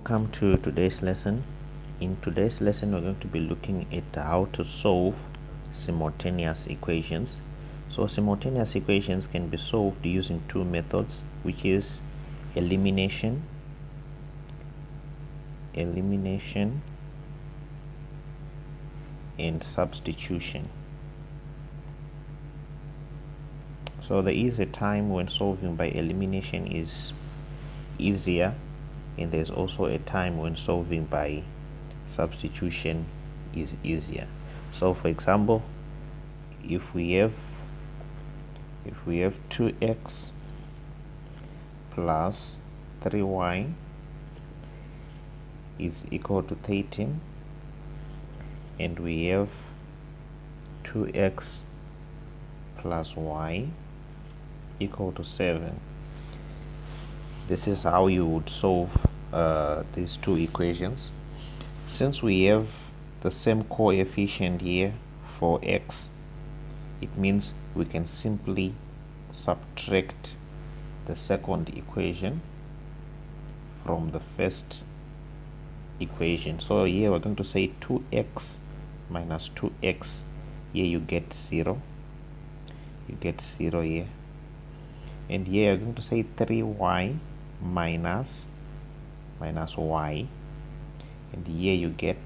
Welcome to today's lesson. In today's lesson, we're going to be looking at how to solve simultaneous equations. So simultaneous equations can be solved using two methods, which is elimination and substitution. So there is a time when solving by elimination is easier, and there's also a time when solving by substitution is easier. So for example, if we have 2x plus 3y is equal to 13, and we have 2x plus y equal to 7. This is how you would solve these two equations. Since we have the same coefficient here for x, it means we can simply subtract the second equation from the first equation. So here we're going to say 2x minus 2x. Here you get 0. You get 0 here. And here you're going to say 3y minus y. And here you get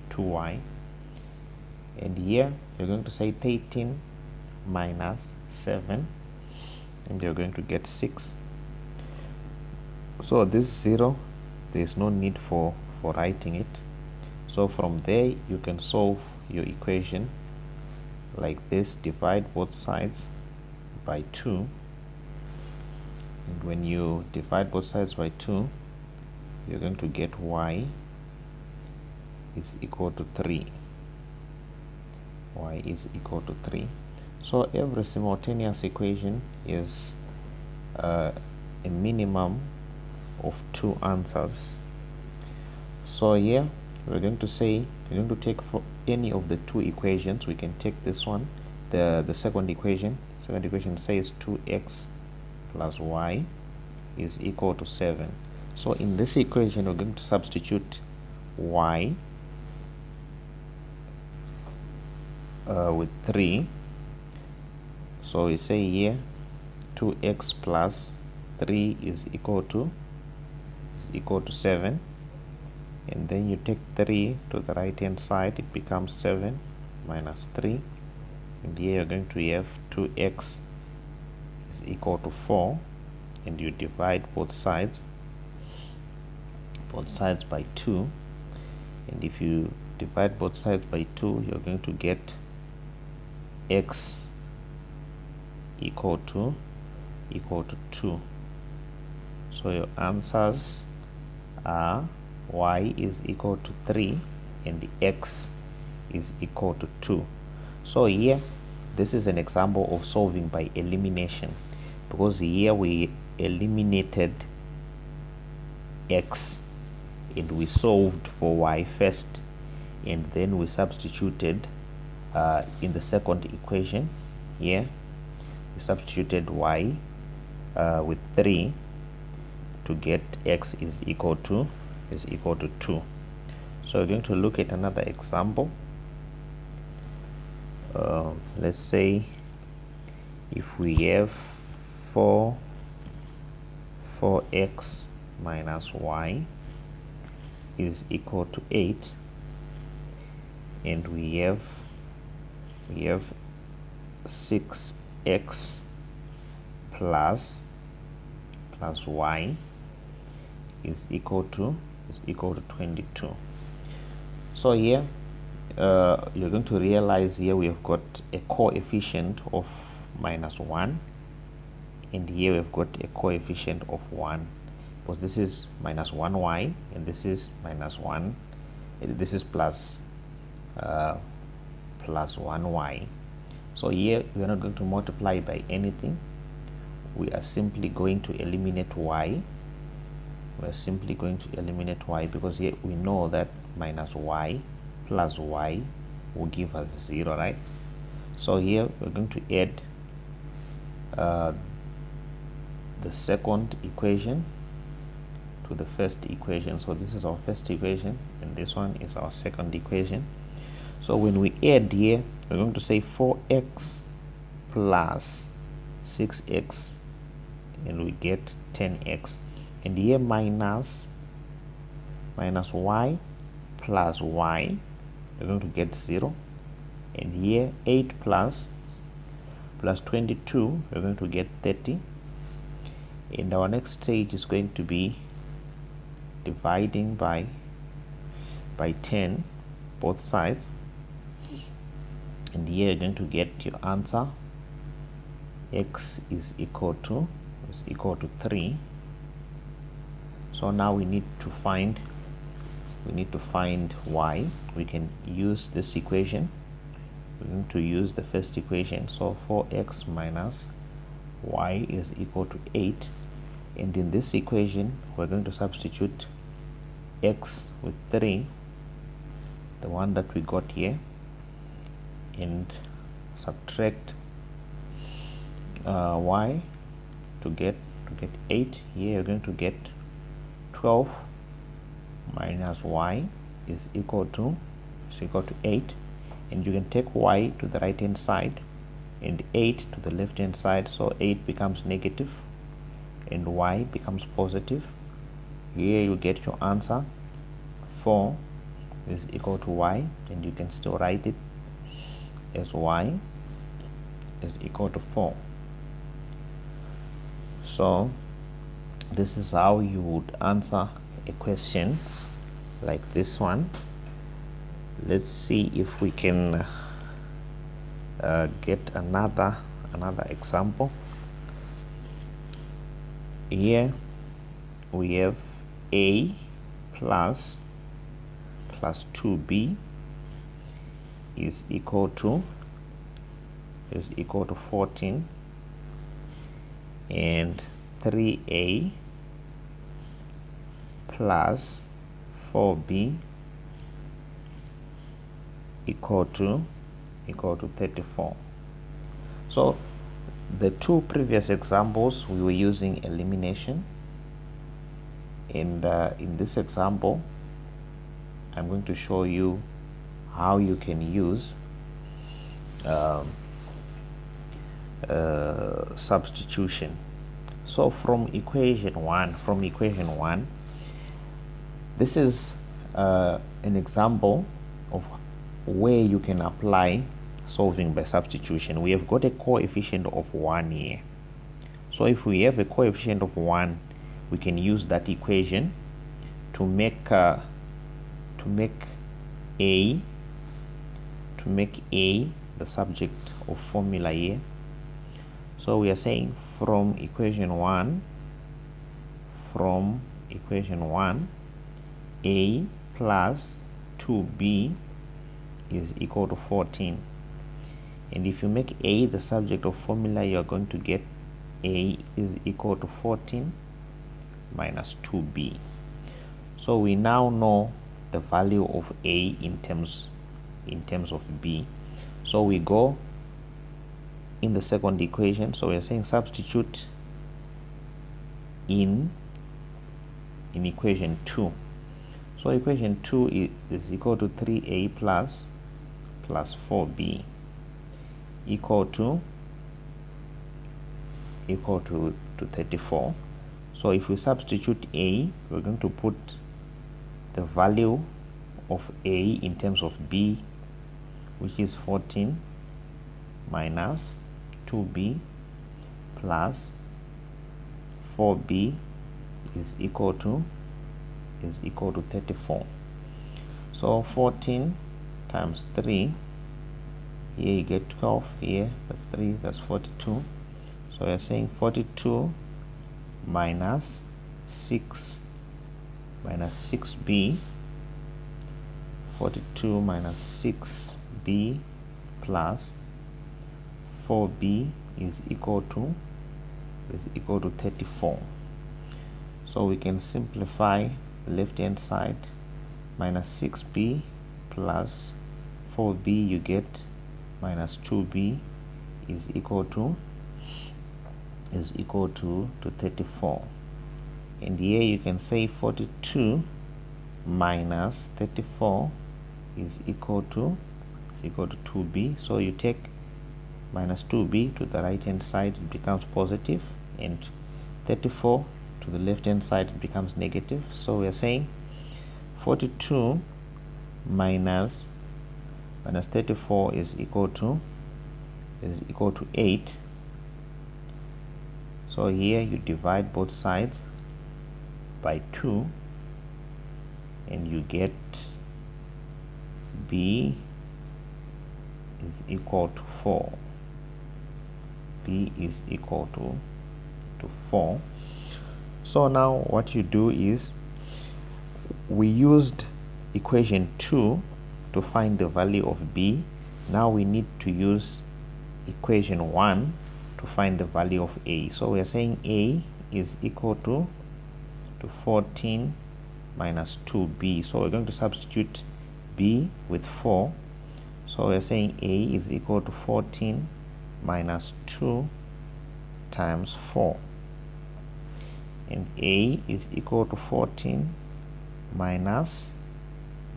2y. And here you're going to say 13 minus 7, and you're going to get 6. So this 0, there's no need for writing it. So from there you can solve your equation like this. Divide both sides by 2, and when you divide both sides by 2, you're going to get y is equal to 3. Y is equal to 3. So every simultaneous equation is a minimum of 2 answers. So here we're going to say we're going to take for any of the 2 equations. We can take this one, the second equation. Second equation says 2x plus y is equal to 7. So in this equation we're going to substitute y with 3. So we say here 2x plus 3 is equal to 7, and then you take 3 to the right hand side, it becomes 7 minus 3, and here you're going to have 2x is equal to 4, and you divide both sides by 2, and if you divide both sides by 2, you're going to get x equal to 2. So your answers are y is equal to 3 and x is equal to 2. So here this is an example of solving by elimination, because here we eliminated x and we solved for y first, and then we substituted in the second equation. Here we substituted y with 3 to get x is equal to 2. So we're going to look at another example. Let's say if we have 4x minus y is equal to 8, and we have 6x plus y is equal to 22. So here you're going to realize here we have got a coefficient of -1, and here we've got a coefficient of 1, because this is -1y and this is -1, this is plus 1y. So here we are not going to multiply by anything. We are simply going to eliminate y. Because here we know that -y plus y will give us 0, right? So here we're going to add the second equation to the first equation. So this is our first equation and this one is our second equation. So when we add here, we're going to say 4x plus 6x and we get 10x, and here minus y plus y, we're going to get 0, and here 8 plus 22, we're going to get 30, and our next stage is going to be dividing by 10 both sides, and here you're going to get your answer. X is equal to 3. So now we need to find y. We can use this equation. We're going to use the first equation. So 4x minus y is equal to 8, and in this equation we're going to substitute x with 3, the one that we got here, and subtract y to get 8. Here you're going to get 12 minus y is equal to 8, and you can take y to the right hand side and 8 to the left hand side, so 8 becomes negative and y becomes positive. Here you get your answer. 4 is equal to y, and you can still write it as y is equal to 4. So this is how you would answer a question like this one. Let's see if we can get another example. Here we have a plus 2b is equal to 14, and 3a plus 4b equal to 34. So the two previous examples we were using elimination, and in this example I'm going to show you how you can use substitution. So from equation 1, this is an example of where you can apply solving by substitution. We have got a coefficient of 1 here. So if we have a coefficient of 1, we can use that equation to make a the subject of formula here. So we are saying from equation 1, a plus 2b is equal to 14, and if you make a the subject of formula, you are going to get a is equal to 14 minus 2b. So we now know the value of a in terms of b. So we go in the second equation. So we are saying substitute in equation 2. So equation 2 is equal to 3a plus 4b equal to 34. So if we substitute a, we're going to put the value of a in terms of b, which is 14 minus 2b plus 4b is equal to 34. So 14 times 3, here you get 12, here that's 3, that's 42. So we are saying 42 minus 6b, 42 minus 6b plus 4b is equal to 34. So we can simplify the left hand side. Minus 6b plus 4b, you get minus 2b is equal to 34. And here you can say 42 minus 34 is equal to 2b. So you take minus 2b to the right hand side, it becomes positive, and 34 to the left hand side, it becomes negative. So we are saying 42 minus 34 is equal to 8. So here you divide both sides by 2 and you get b is equal to 4. B is equal to 4. So now what you do is, we used equation 2 to find the value of b. Now we need to use equation 1 to find the value of a. So we are saying a is equal to 14 minus 2b. So we're going to substitute b with 4. So we're saying a is equal to 14 minus 2 times 4. And a is equal to 14 minus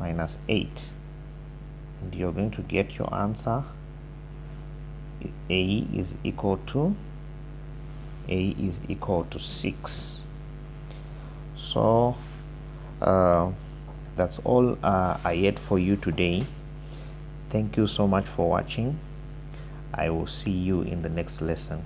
8. And you're going to get your answer. A is equal to 6. So that's all I had for you today. Thank you so much for watching. I will see you in the next lesson.